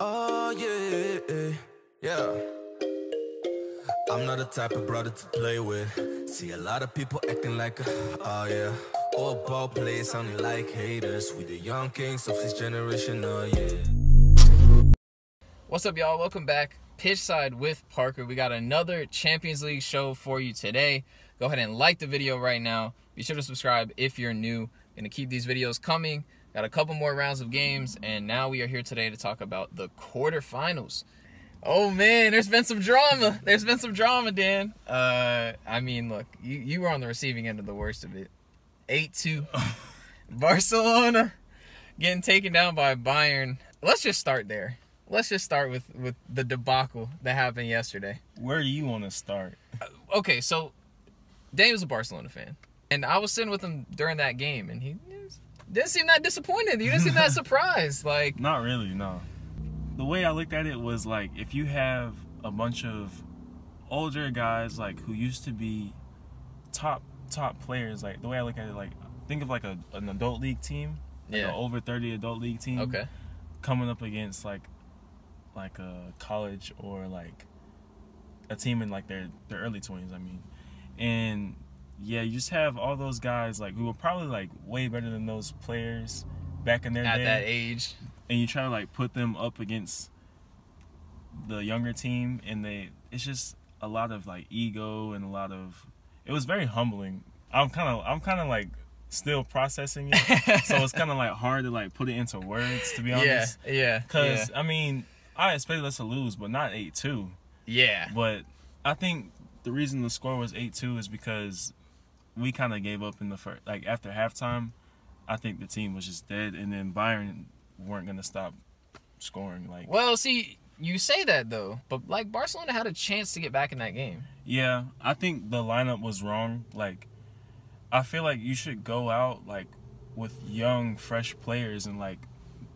Oh yeah, yeah. I'm not the type of brother to play with. See a lot of people acting like, oh yeah. All ball players sounding like haters. We the young kings of this generation, oh yeah. What's up, y'all? Welcome back. Pitchside with Parker. We got another Champions League show for you today. Go ahead and like the video right now. Be sure to subscribe if you're new. Gonna keep these videos coming. Got a couple more rounds of games, and now we are here today to talk about the quarterfinals. Oh man, there's been some drama. There's been some drama, Dan. I mean, look, you were on the receiving end of the worst of it. 8-2. Barcelona getting taken down by Bayern. Let's just start there. Let's just start with the debacle that happened yesterday. Where do you want to start? Okay, so Dane was a Barcelona fan, and I was sitting with him during that game, and he didn't seem that disappointed. He didn't seem that surprised. Like, Not really, no. The way I looked at it was like, if you have a bunch of older guys like who used to be top players, like the way I look at it, like think of like an adult league team, like an over 30 adult league team, okay, coming up against like a college or like a team in like their early 20s. I mean, and yeah, you just have all those guys like who were probably like way better than those players back in their day at that age, and you try to like put them up against the younger team, and it's just a lot of like ego and it was very humbling. I'm kind of like still processing it, so it's kind of like hard to like put it into words, to be honest. Yeah. Because I mean, I expected us to lose, but not 8-2. Yeah. But I think the reason the score was 8-2 is because we kind of gave up in the first, like after halftime. I think the team was just dead, and then Bayern weren't gonna stop scoring. Like, well, see, you say that though, but like Barcelona had a chance to get back in that game. yeah, I think the lineup was wrong. Like, I feel like you should go out like with young, fresh players and like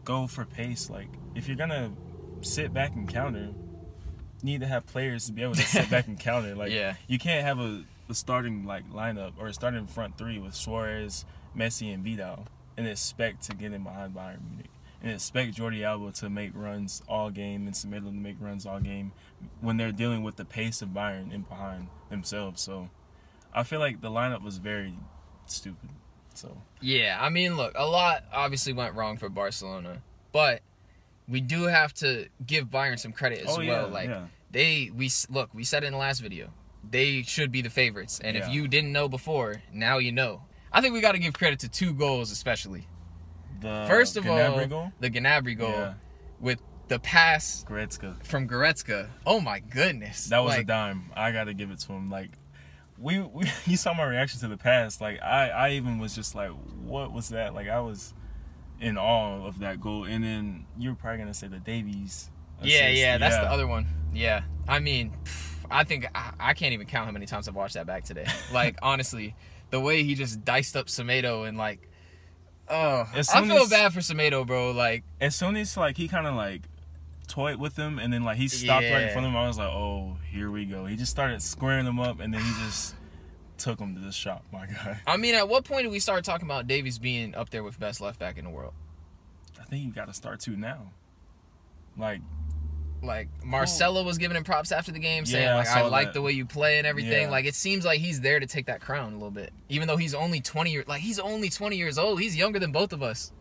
go for pace. Like, if you're gonna sit back and counter, you need to have players to be able to sit back and counter. Like, Yeah. You can't have a starting like lineup or a starting front three with Suarez, Messi, and Vidal and expect to get in behind Bayern Munich and expect Jordi Alba to make runs all game and Semedo to make runs all game when they're dealing with the pace of Bayern in behind themselves. So I feel like the lineup was very stupid. So Yeah, I mean, look, a lot obviously went wrong for Barcelona, but we do have to give Bayern some credit as well. Like, we said it in the last video. They should be the favorites, and if you didn't know before, now you know. I think we got to give credit to two goals, especially. First of all, the Gnabry goal with the pass from Goretzka. Oh my goodness, that was a dime. I got to give it to him. Like, you saw my reaction to the pass. Like, I even was just like, what was that? Like, I was in awe of that goal. And then you're probably gonna say the Davies assist. Yeah, that's the other one. Yeah, I mean, I think I can't even count how many times I've watched that back today. Like, honestly, the way he just diced up Semedo and like, I feel bad for Semedo, bro. Like, as soon as like he kind of like toyed with him, and then like he stopped right in front of him, I was like, oh, here we go. He just started squaring him up, and then he just took him to the shop. My God. I mean, at what point did we start talking about Davies being up there with best left back in the world? I think you got to start to now. Like Marcelo was giving him props after the game, saying like, I like the way you play and everything. Yeah. Like, it seems like he's there to take that crown a little bit, even though he's only 20 years old. He's younger than both of us.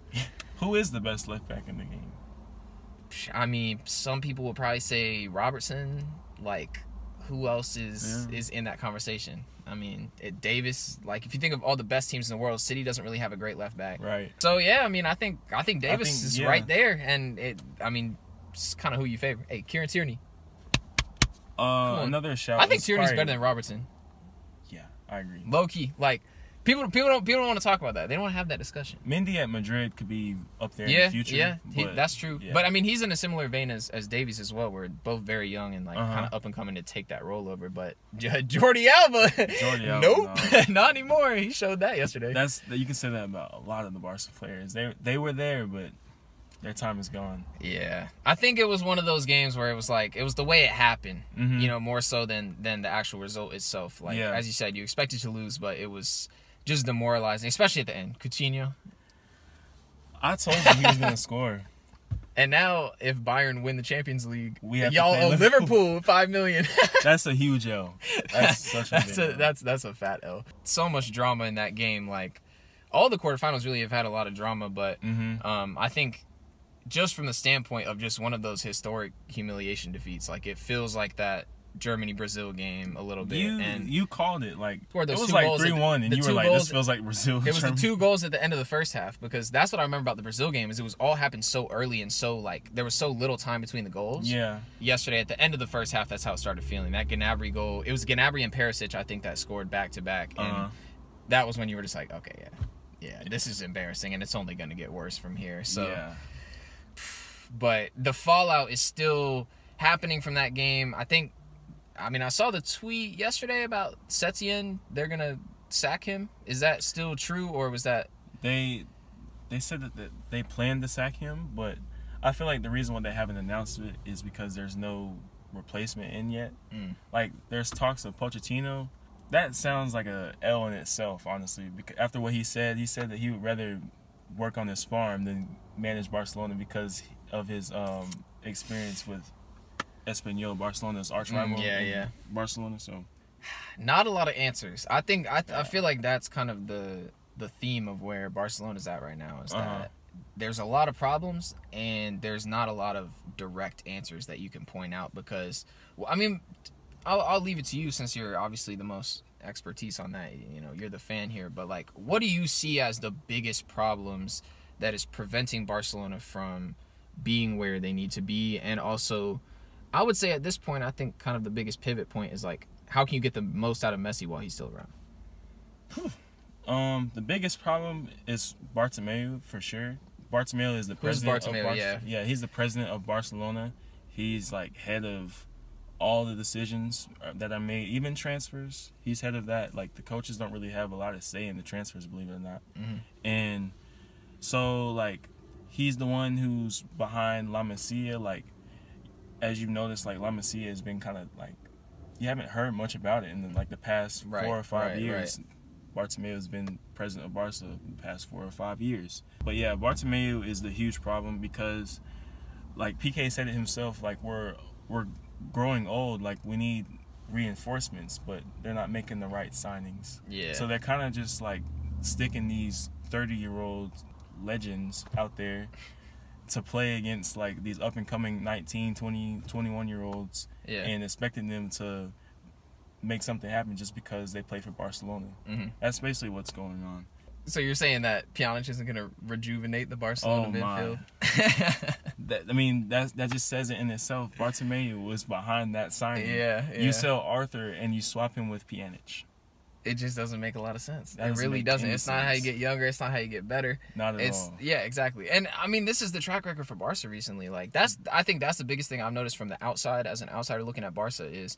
Who is the best left back in the game? I mean, some people would probably say Robertson. Like, who else is in that conversation? I mean, Davis. Like, if you think of all the best teams in the world, City doesn't really have a great left back. Right. So yeah, I mean, I think Davis is right there, and it's kind of who you favor. Hey, Kieran Tierney. Another shout. I think Tierney's better than Robertson. Yeah, I agree. Low key, like people don't want to talk about that. They don't want to have that discussion. Mendy at Madrid could be up there in the future. Yeah, that's true. Yeah. But I mean, he's in a similar vein as Davies as well. We're both very young and like kind of up and coming to take that role over. But Jordi Alba, nope, not anymore. He showed that yesterday. You can say that about a lot of the Barca players. They were there, but their time is gone. Yeah, I think it was one of those games where it was the way it happened, more so than the actual result itself. Like, as you said, you expected to lose, but it was just demoralizing, especially at the end. Coutinho. I told you he was going to score. And now, if Bayern win the Champions League, y'all owe Liverpool $5 million. That's a huge L. That's such a big L. That's a fat L. So much drama in that game. Like, all the quarterfinals really have had a lot of drama, but I think just from the standpoint of just one of those historic humiliation defeats, like it feels like that Germany-Brazil game a little bit. And you called it like it was 3-1, and you were like, this feels like Brazil. It was the 2 goals at the end of the first half, because that's what I remember about the Brazil game is it was all happened so early and so like there was so little time between the goals. Yeah. Yesterday at the end of the first half, that's how it started feeling. That Gnabry goal, it was Gnabry and Perisic, I think, that scored back to back, and that was when you were just like, okay, yeah, this is embarrassing, and it's only going to get worse from here. So. Yeah. But the fallout is still happening from that game. I saw the tweet yesterday about Setien. They're going to sack him. Is that still true, or was that... They said that they planned to sack him, but I feel like the reason why they haven't announced it is because there's no replacement in yet. Like, there's talks of Pochettino. That sounds like a L in itself, honestly. Because after what he said that he would rather work on his farm than manage Barcelona because of his experience with Espanyol, Barcelona's arch rival. Barcelona. So not a lot of answers. I feel like that's kind of the theme of where Barcelona's at right now is that there's a lot of problems and there's not a lot of direct answers that you can point out because, well, I mean, I'll leave it to you since you're obviously the most expertise on that. You know, you're the fan here, but like, what do you see as the biggest problems that is preventing Barcelona from being where they need to be? And also, I would say at this point, I think kind of the biggest pivot point is like, how can you get the most out of Messi while he's still around? The biggest problem is Bartomeu, for sure. Bartomeu is the president of Barcelona. Yeah, he's the president of Barcelona. He's like head of all the decisions that are made, even transfers. He's head of that. Like, the coaches don't really have a lot of say in the transfers, believe it or not. And so, like, he's the one who's behind La Masia. Like, as you've noticed, like, La Masia has been kind of, like, you haven't heard much about it in, the past 4 or 5 years. Bartomeu has been president of Barca the past 4 or 5 years. But, yeah, Bartomeu is the huge problem because, like, PK said it himself, like, we're growing old. Like, we need reinforcements, but they're not making the right signings. Yeah. So they're kind of just, like, sticking these 30-year-old legends out there to play against like these up and coming 19, 20, 21-year-olds and expecting them to make something happen just because they play for Barcelona. That's basically what's going on. So you're saying that Pjanic isn't going to rejuvenate the Barcelona midfield? That just says it in itself. Bartomeu was behind that signing. Yeah. You sell Arthur and you swap him with Pjanic. It just doesn't make a lot of sense. It really doesn't. It's not how you get younger. It's not how you get better. Not at all. Yeah, exactly. And I mean, this is the track record for Barca recently. Like, I think that's the biggest thing I've noticed from the outside, as an outsider looking at Barca, is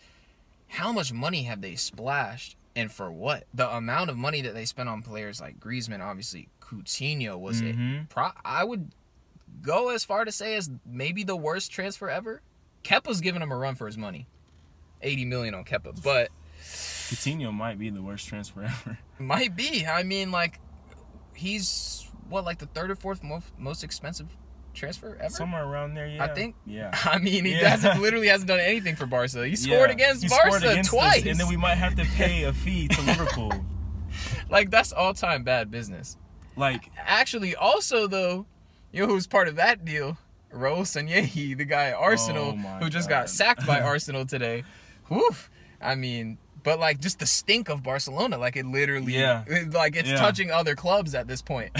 how much money have they splashed and for what? The amount of money that they spent on players like Griezmann, obviously Coutinho was it. I would go as far to say as maybe the worst transfer ever. Kepa's giving him a run for his money. 80 million on Kepa, but Coutinho might be the worst transfer ever. Might be. I mean, like, he's, like the third or fourth most expensive transfer ever? Somewhere around there, yeah. I think. Yeah. I mean, he literally hasn't done anything for Barca. He scored against Barca twice. And then we might have to pay a fee to Liverpool. Like, that's all-time bad business. Like, actually, also, though, you know who's part of that deal? Raul Sanyehi, the guy at Arsenal, who just got sacked by Arsenal today. Woof. I mean, but like just the stink of Barcelona, like it literally, like it's touching other clubs at this point.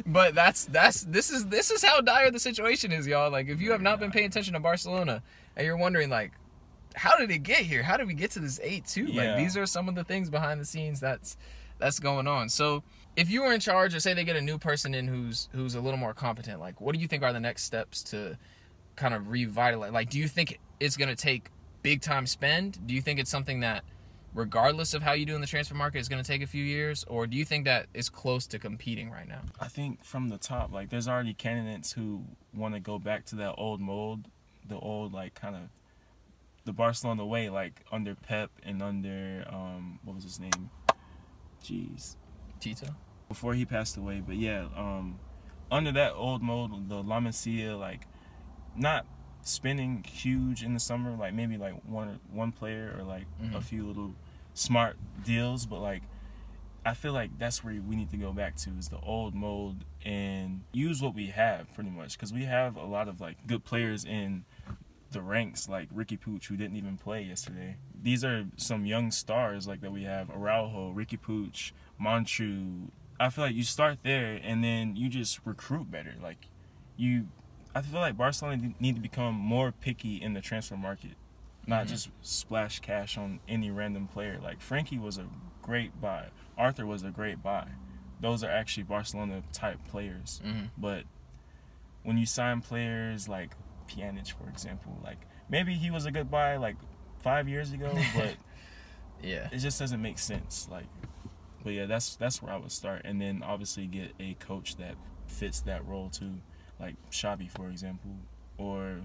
But this is how dire the situation is, y'all. Like, if you have not been paying attention to Barcelona and you're wondering like, how did it get here? How did we get to this 8-2? Like, these are some of the things behind the scenes that's going on. So if you were in charge, or say they get a new person in who's a little more competent, like, what do you think are the next steps to kind of revitalize? Like, do you think it's going to take big time spend? Do you think it's something that, regardless of how you do in the transfer market, is going to take a few years? Or do you think that it's close to competing right now? I think from the top, like, there's already candidates who want to go back to that old mold, the old, like, kind of the Barcelona way, like under Pep and under what was his name? Jeez. Tito? Before he passed away. But yeah, under that old mold, the La Masia, like, not spending huge in the summer, like maybe like one player or like a few little smart deals, but like I feel like that's where we need to go back to, is the old mold and use what we have pretty much, because we have a lot of like good players in the ranks, like Ricky Pooch, who didn't even play yesterday. These are some young stars like that we have: Araujo, Ricky Pooch, Montreux. I feel like you start there and then you just recruit better. Like I feel like Barcelona need to become more picky in the transfer market, not just splash cash on any random player. Like Frankie was a great buy, Arthur was a great buy. Those are actually Barcelona type players. But when you sign players like Pjanic, for example, like maybe he was a good buy like 5 years ago, but yeah, it just doesn't make sense. Like, but yeah, that's where I would start, and then obviously get a coach that fits that role too, like Xavi, for example, or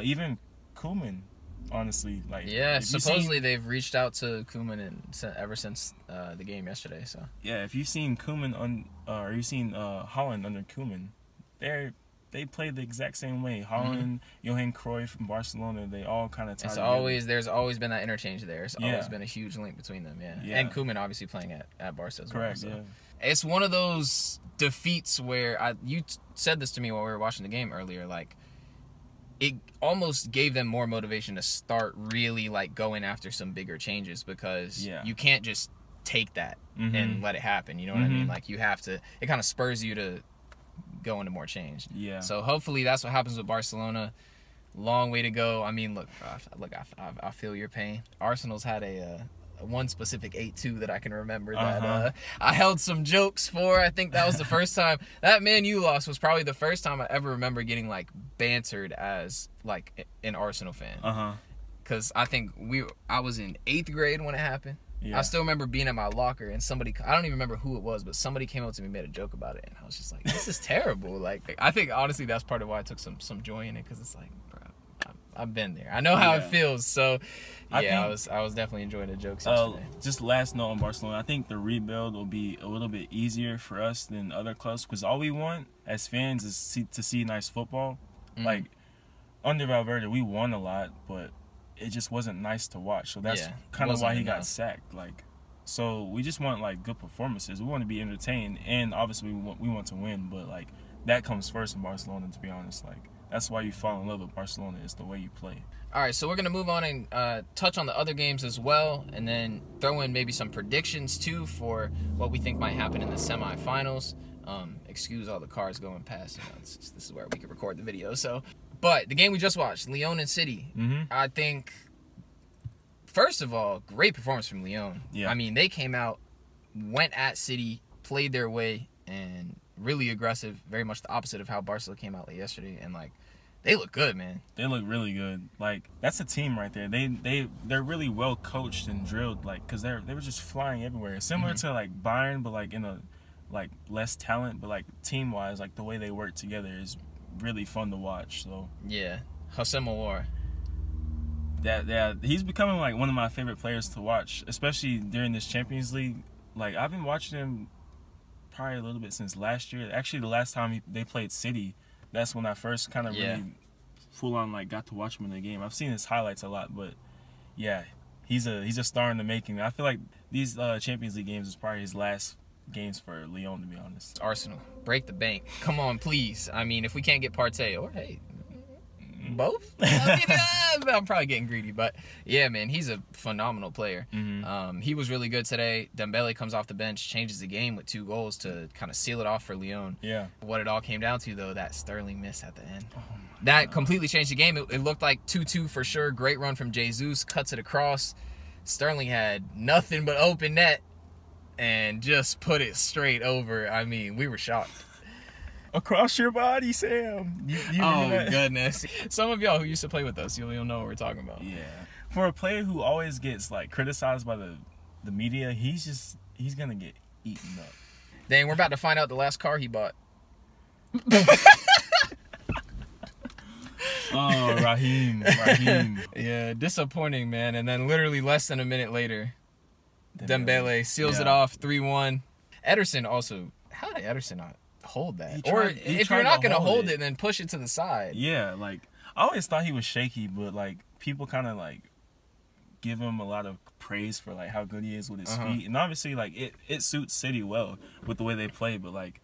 even Koeman. Honestly, like, yeah, supposedly they've reached out to Koeman ever since the game yesterday. So yeah, if you've seen Koeman or you've seen Holland under Koeman, they play the exact same way. Holland, Johan Cruyff from Barcelona, they all kind of tie together. There's always been that interchange there. There's always been a huge link between them. Yeah. And Koeman obviously playing at Barca as well. Correct. So. Yeah. It's one of those defeats where you said this to me while we were watching the game earlier. Like, it almost gave them more motivation to start really like going after some bigger changes, because you can't just take that and let it happen. You know what I mean? Like, you have to. It kind of spurs you to go into more change. Yeah. So hopefully that's what happens with Barcelona. Long way to go. I mean, look, I feel your pain. Arsenal's had a one specific 8-2 that I can remember that I held some jokes for. I think that was the first time that Man U loss was probably the first time I ever remember getting like bantered as like an Arsenal fan. Because I think I was in 8th grade when it happened. Yeah. I still remember being at my locker and somebody, I don't even remember who it was, but somebody came up to me and made a joke about it, and I was just like, this is terrible. Like, I think honestly that's part of why I took some joy in it, because it's like, bro, I've been there. I know how it feels. So I was definitely enjoying the jokes yesterday. Just last note on Barcelona, I think the rebuild will be a little bit easier for us than other clubs, because all we want as fans is to see nice football. Like, under Valverde, we won a lot, but it just wasn't nice to watch. So that's kind of why he got sacked. Like, so we just want like good performances. We want to be entertained, and obviously we want to win. But like, that comes first in Barcelona, to be honest. Like, that's why you fall in love with Barcelona, is the way you play. All right, so we're gonna move on and touch on the other games as well, and then throw in maybe some predictions too for what we think might happen in the semifinals. Excuse all the cars going past. You know, this is where we can record the video. So. But the game we just watched, Lyon and City, I think, first of all, great performance from Lyon. Yeah. I mean, they came out, went at City, played their way, and really aggressive, very much the opposite of how Barcelona came out yesterday. And, like, they look good, man. They look really good. Like, that's a team right there. They're really well coached and drilled, like, because they were just flying everywhere. Similar to, like, Bayern, but, like, in a, like, less talent. But, like, team-wise, like, the way they work together is really fun to watch. So yeah, Houssem Aouar. He's becoming like one of my favorite players to watch, especially during this Champions League. Like, I've been watching him probably a little bit since last year. Actually, the last time they played City, that's when I first kind of really full on like got to watch him in the game. I've seen his highlights a lot, but yeah, he's a star in the making. I feel like these Champions League games is probably his last games for Lyon, to be honest. Arsenal, break the bank. Come on, please. I mean, if we can't get Partey, or hey, both? I mean, I'm probably getting greedy, but yeah, man, he's a phenomenal player. He was really good today. Dembele comes off the bench, changes the game with 2 goals to kind of seal it off for Lyon. Yeah. What it all came down to, though, that Sterling miss at the end. That completely changed the game. It looked like 2-2 for sure. Great run from Jesus, cuts it across. Sterling had nothing but open net and just put it straight over. I mean, we were shocked. Across your body, Sam. You oh, goodness. Some of y'all who used to play with us, you'll know what we're talking about. Yeah. For a player who always gets, like, criticized by the media, he's going to get eaten up. Dang, we're about to find out the last car he bought. Oh, Raheem. Yeah, disappointing, man. And then literally less than a minute later, Dembele seals it off 3-1. Ederson also, how did Ederson not? hold that. He Or tried- he if tried you're not to gonna hold hold it. it, then push it to the side. Yeah, like I always thought he was shaky, but like people kind of like give him a lot of praise for like how good he is with his feet, and obviously like it suits City well with the way they play, but like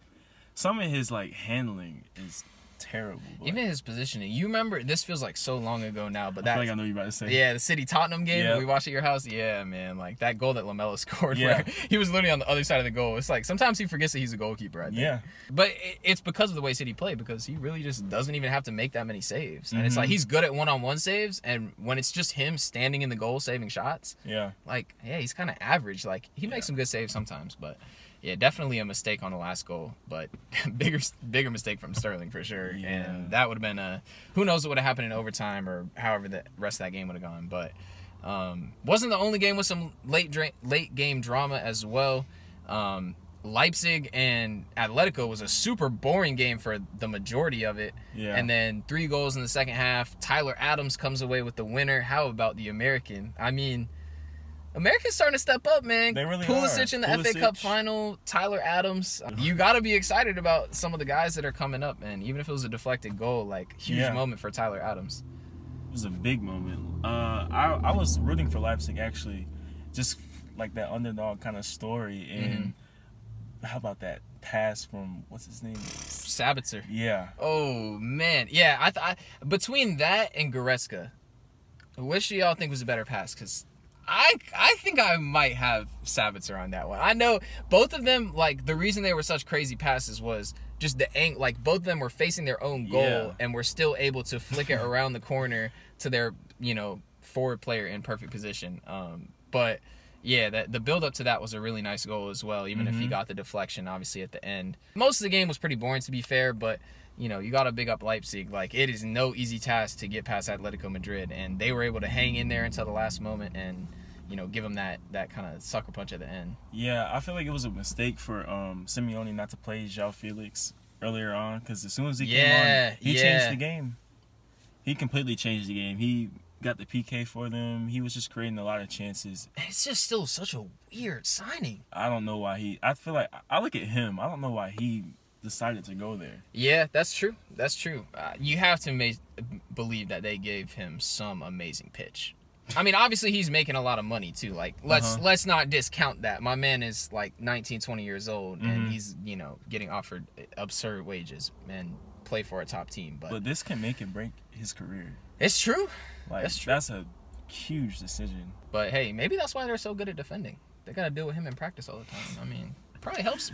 some of his like handling is terrible. But Even his positioning. You remember, this feels like so long ago now, but I that, feel like I know what you're about to say. yeah, the City Tottenham game that Yep. we watched at your house. Yeah, man, like that goal that Lamela scored. Yeah. Where he was literally on the other side of the goal. It's like sometimes he forgets that he's a goalkeeper. I think. Yeah. But it's because of the way City play, because he really just doesn't even have to make that many saves. And it's Mm-hmm. like he's good at one-on-one saves, and when it's just him standing in the goal saving shots, Yeah. like, yeah, he's kind of average. Like, he makes some good saves sometimes, but yeah, definitely a mistake on the last goal, but bigger mistake from Sterling for sure. Yeah. And that would have been who knows what would have happened in overtime or however the rest of that game would have gone. But wasn't the only game with some late game drama as well. Leipzig and Atletico was a super boring game for the majority of it. Yeah. And then 3 goals in the second half. Tyler Adams comes away with the winner. How about the American? I mean, Americans starting to step up, man. They really Pulisic are. in the FA Cup Pulisic. final. Tyler Adams. You got to be excited about some of the guys that are coming up, man. Even if it was a deflected goal, like, huge Yeah. moment for Tyler Adams. It was a big moment. I was rooting for Leipzig actually, just like that underdog kind of story. And how about that pass from what's his name? Sabitzer. Yeah. Oh, man. Yeah, I between that and Goretzka, which do y'all think was a better pass? Because I think I might have Sabitzer on that one. I know both of them, like, the reason they were such crazy passes was just the angle. Like, both of them were facing their own goal Yeah. and were still able to flick it around the corner to their, forward player in perfect position. But yeah, the build up to that was a really nice goal as well, even if he got the deflection obviously at the end. Most of the game was pretty boring, to be fair, but you got to big up Leipzig. Like, it is no easy task to get past Atletico Madrid, and they were able to hang in there until the last moment and give them that kind of sucker punch at the end. Yeah, I feel like it was a mistake for Simeone not to play João Felix earlier on, because as soon as he came on, he changed the game. He completely changed the game. He got the PK for them. He was just creating a lot of chances. It's just still such a weird signing. I don't know why I feel like I look at him. I don't know why he decided to go there. Yeah, that's true. That's true. You have to believe that they gave him some amazing pitch. I mean, obviously he's making a lot of money too. Like, let's not discount that. My man is like 19, 20 years old, and he's getting offered absurd wages and play for a top team. But this can make and break his career. It's true. Like, That's true. That's a huge decision. But hey, maybe that's why they're so good at defending. They gotta deal with him in practice all the time. I mean, probably helps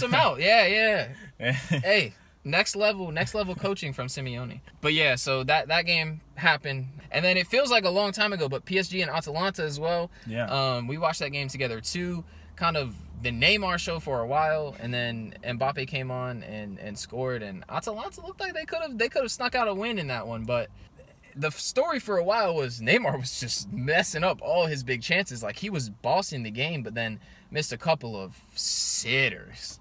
him out. Yeah. Hey, next level coaching from Simeone. But yeah, so that game happened, and then it feels like a long time ago, but PSG and Atalanta as well. Yeah. We watched that game together too. Kind of the Neymar show for a while, and then Mbappe came on and scored, and Atalanta looked like they could have snuck out a win in that one, but the story for a while was Neymar was just messing up all his big chances. Like, he was bossing the game, but then missed a couple of sitters.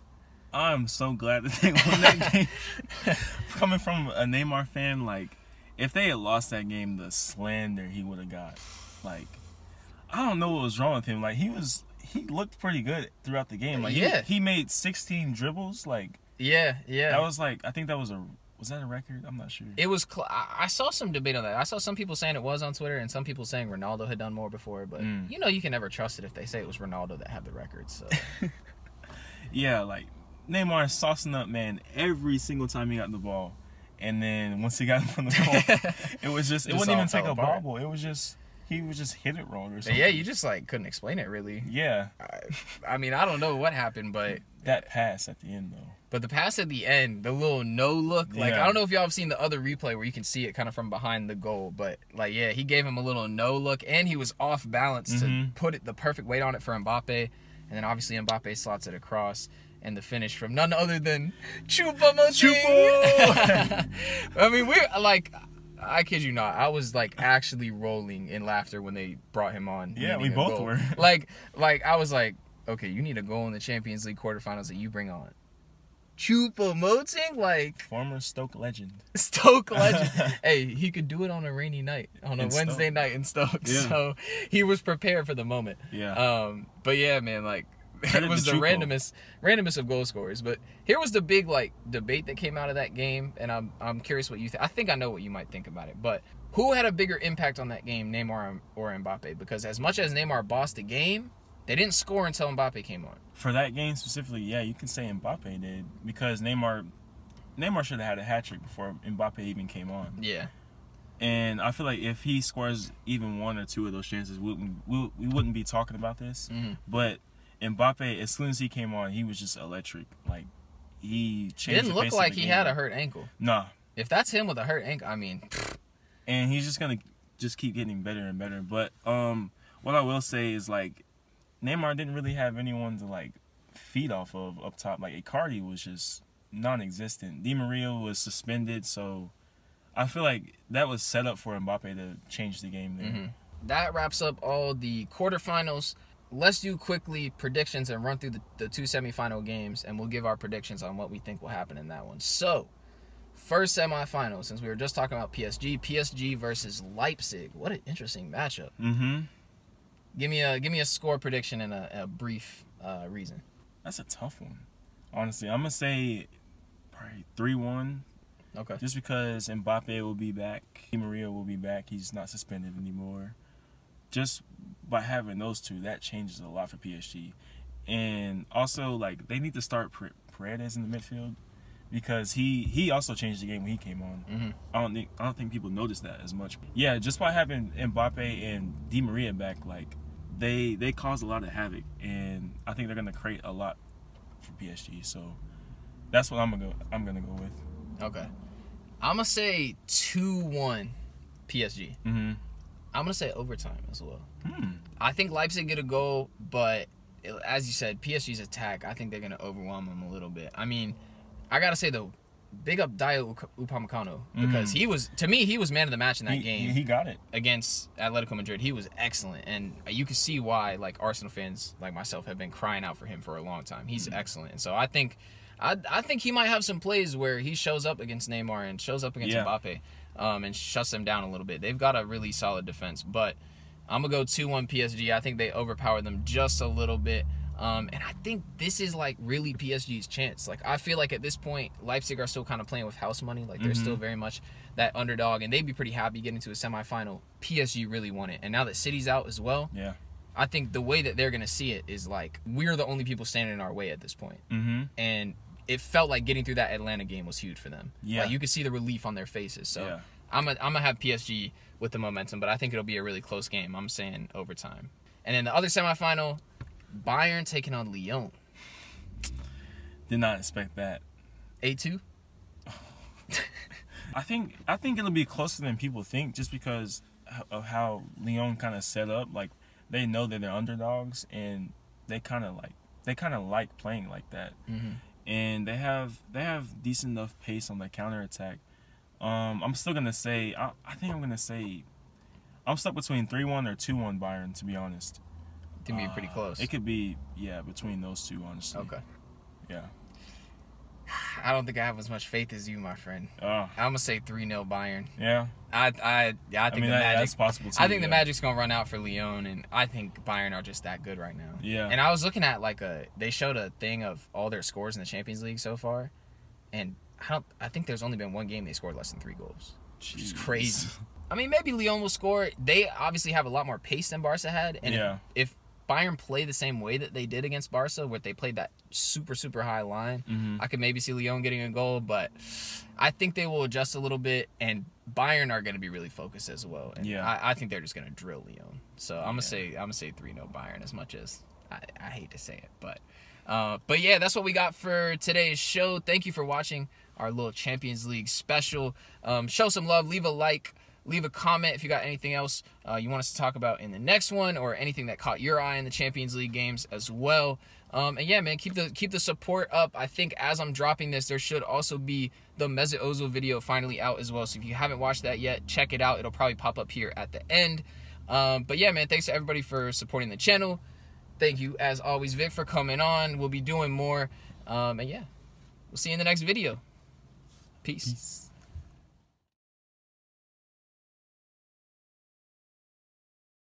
I'm so glad that they won that game. Coming from a Neymar fan, like, if they had lost that game, the slander he would have got. Like, I don't know what was wrong with him. Like, he looked pretty good throughout the game. Like, Yeah. he made 16 dribbles. Like, Yeah. that was like, I think that was that a record? I'm not sure. It was. I saw some debate on that. I saw some people saying it was on Twitter, and some people saying Ronaldo had done more before. But you can never trust it if they say it was Ronaldo that had the record. So Yeah, like, Neymar saucing up, man, every single time he got the ball. And then once he got from the goal, it wasn't all even fell take a apart. bobble. It was just, he was just hit it wrong or something. yeah, you just like couldn't explain it really. Yeah. I mean, I don't know what happened, but That pass at the end, though. the pass at the end, the little no look, like, Yeah. I don't know if y'all have seen the other replay where you can see it kind of from behind the goal, but like, yeah, he gave him a little no look, and he was off balance to put the perfect weight on it for Mbappe, and then obviously Mbappe slots it across. And the finish from none other than Choupo-Moting. I mean, I kid you not, I was like actually rolling in laughter when they brought him on. Yeah, needing we a both goal. were. Like I was like, okay, you need a goal in the Champions League quarterfinals that you bring on. Choupo-Moting, like, Former Stoke legend. Stoke legend. Hey, he could do it on a rainy night, on a In Wednesday Stoke. night in Stoke. Yeah. So he was prepared for the moment. Yeah. But yeah, man, like, it was the randomest of goal scorers. But here was the big like debate that came out of that game, and I'm curious what you think. I think I know what you might think about it, but who had a bigger impact on that game, Neymar or Mbappe? Because as much as Neymar bossed the game, they didn't score until Mbappe came on. For that game specifically, yeah, you can say Mbappe did, because Neymar should have had a hat trick before Mbappe even came on. Yeah. And I feel like if he scores even one or two of those chances, we wouldn't be talking about this. Mm-hmm. But Mbappe, as soon as he came on, he was just electric. Like, he changed. It didn't the look pace like of the he game. had a hurt ankle. Nah. If that's him with a hurt ankle, I mean. And he's just gonna keep getting better and better. But what I will say is, like, Neymar didn't really have anyone to like feed off of up top. Like, Icardi was just non-existent. Di Maria was suspended, so I feel like that was set up for Mbappe to change the game there. Mm-hmm. That wraps up all the quarterfinals. Let's do quickly predictions and run through the two semifinal games, and we'll give our predictions on what we think will happen in that one. So, first semifinal, since we were just talking about PSG versus Leipzig. What an interesting matchup. Mm-hmm. Give me a score prediction and a brief reason. That's a tough one. Honestly, I'm gonna say probably 3-1. Okay. Just because Mbappe will be back, Di Maria will be back. He's not suspended anymore. Just by having those two, that changes a lot for PSG. And also, like, they need to start Paredes in the midfield, because he also changed the game when he came on. Mm-hmm. I don't think people noticed that as much. Yeah, just by having Mbappe and Di Maria back, like, they cause a lot of havoc, and I think they're gonna create a lot for PSG. So that's what I'm gonna go with. Okay. I'm going to say 2-1 PSG. Mm-hmm. I'm going to say overtime as well. Hmm. I think Leipzig get a goal, but as you said, PSG's attack, I think they're going to overwhelm them a little bit. I mean, I got to say, though, big up Dayot Upamecano, because he was man of the match in that game. He got it. Against Atletico Madrid. He was excellent, and you can see why, like, Arsenal fans like myself have been crying out for him for a long time. He's excellent, and so I think he might have some plays where he shows up against Neymar and shows up against Mbappe, and shuts them down a little bit. They've got a really solid defense, but I'm going to go 2-1 PSG. I think they overpower them just a little bit, and I think this is, like, really PSG's chance. Like, I feel like at this point, Leipzig are still kind of playing with house money. Like, they're still very much that underdog, and they'd be pretty happy getting to a semifinal. PSG really won it, and now that City's out as well, I think the way that they're going to see it is, like, we're the only people standing in our way at this point. Mm-hmm. And it felt like getting through that Atlanta game was huge for them. Yeah. Like, you could see the relief on their faces. So I'm gonna have PSG with the momentum, but I think it'll be a really close game. I'm saying overtime. And then the other semifinal, Bayern taking on Lyon. Did not expect that. 8-2? I think it'll be closer than people think, just because of how Lyon kind of set up. Like, they know that they're underdogs, and they kind of like playing like that. Mm-hmm. And they have decent enough pace on the counterattack. I'm still gonna say I'm stuck between 3-1 or 2-1 Bayern, to be honest. It can be pretty close. It could be between those two, honestly. Okay. Yeah. I don't think I have as much faith as you, my friend. I'm gonna say 3-0 Bayern. Yeah. I think the Magic. That's possible too. I think the Magic's gonna run out for Lyon, and I think Bayern are just that good right now. Yeah. And I was looking at they showed a thing of all their scores in the Champions League so far, and I think there's only been one game they scored less than 3 goals. Which is crazy. I mean, maybe Lyon will score. They obviously have a lot more pace than Barca had, and if Bayern play the same way that they did against Barca, where they played that super, super high line, I could maybe see Lyon getting a goal, but I think they will adjust a little bit, and Bayern are going to be really focused as well. And I think they're just going to drill Lyon. So I'm gonna say 3-0 Bayern, as much as I hate to say it, but yeah, that's what we got for today's show. Thank you for watching our little Champions League special. Show some love, leave a like. Leave a comment if you got anything else you want us to talk about in the next one, or anything that caught your eye in the Champions League games as well. And yeah, man, keep the support up. I think as I'm dropping this, there should also be the Mesut Ozil video finally out as well. So if you haven't watched that yet, check it out. It'll probably pop up here at the end. But yeah, man, thanks to everybody for supporting the channel. Thank you, as always, Vic, for coming on. We'll be doing more. And yeah, we'll see you in the next video. Peace.